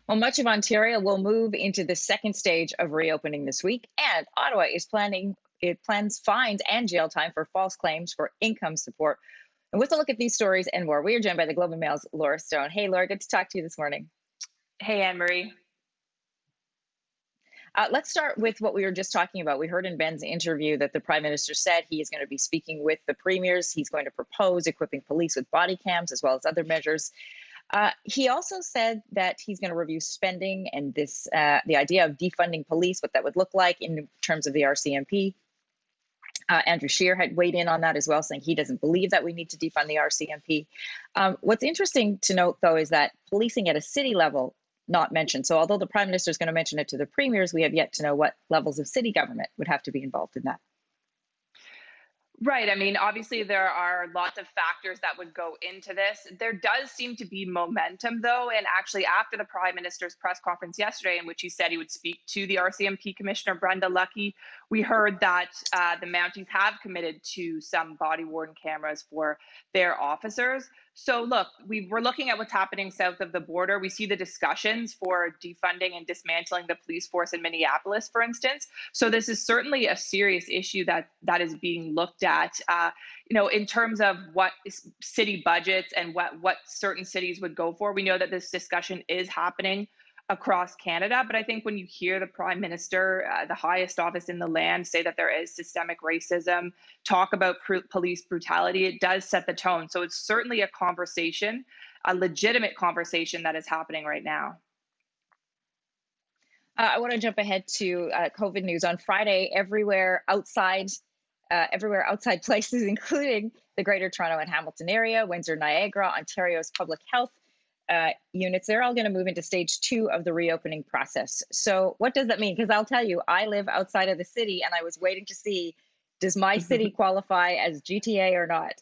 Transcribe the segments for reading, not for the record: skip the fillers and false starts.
Well, much of Ontario will move into the second stage of reopening this week, and Ottawa is planning it plans fines and jail time for false claims for income support. And with a look at these stories and more, we are joined by the Globe and Mail's Laura Stone. Hey, Laura, good to talk to you this morning. Hey, Anne Marie. Let's start with what we were just talking about. We heard in Ben's interview that the Prime Minister said he is going to be speaking with the premiers. He's going to propose equipping police with body cams as well as other measures. He also said that he's going to review spending and the idea of defunding police, what that would look like in terms of the RCMP. Andrew Scheer had weighed in on that as well, saying he doesn't believe that we need to defund the RCMP. What's interesting to note, though, is that policing at a city level not mentioned. So although the Prime Minister is going to mention it to the premiers, we have yet to know what levels of city government would have to be involved in that. Right. I mean, obviously, there are lots of factors that would go into this. There does seem to be momentum, though. And actually, after the Prime Minister's press conference yesterday, in which he said he would speak to the RCMP Commissioner, Brenda Lucki, we heard that the Mounties have committed to some body worn cameras for their officers. So, look, we're looking at what's happening south of the border. We see the discussions for defunding and dismantling the police force in Minneapolis, for instance. So this is certainly a serious issue that is being looked at. In terms of what city budgets and what certain cities would go for, we know that this discussion is happening across Canada. But I think when you hear the Prime Minister, the highest office in the land, say that there is systemic racism, talk about police brutality, it does set the tone. So it's certainly a conversation, a legitimate conversation that is happening right now. I want to jump ahead to COVID news on Friday. Everywhere outside places, including the Greater Toronto and Hamilton area, Windsor, Niagara, Ontario's public health units, they're all going to move into stage 2 of the reopening process. So what does that mean? Because I'll tell you, I live outside of the city and I was waiting to see, does my city qualify as GTA or not?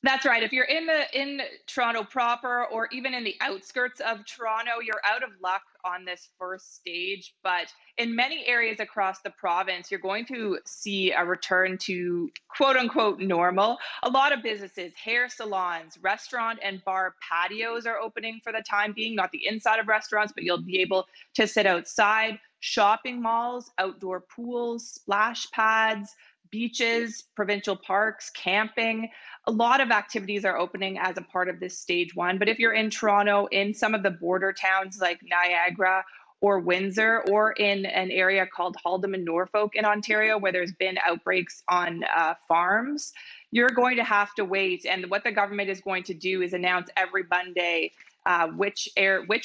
That's right. If you're in Toronto proper or even in the outskirts of Toronto, you're out of luck on this first stage. But in many areas across the province, you're going to see a return to quote unquote normal. A lot of businesses, hair salons, restaurant and bar patios are opening for the time being, not the inside of restaurants, but you'll be able to sit outside. Shopping malls, outdoor pools, splash pads, beaches, provincial parks, camping. A lot of activities are opening as a part of this stage 1. But if you're in Toronto, in some of the border towns like Niagara or Windsor, or in an area called Haldimand, Norfolk in Ontario, where there's been outbreaks on farms, you're going to have to wait. And what the government is going to do is announce every Monday which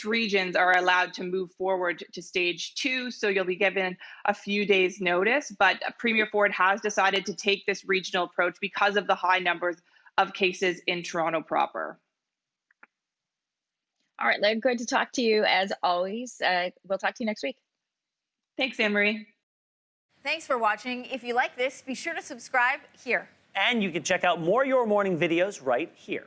regions are allowed to move forward to stage 2. So you'll be given a few days notice. But Premier Ford has decided to take this regional approach because of the high numbers of cases in Toronto proper. All right, Len, good to talk to you as always. We'll talk to you next week. Thanks, Anne-Marie. Thanks for watching. If you like this, be sure to subscribe here. And you can check out more Your Morning videos right here.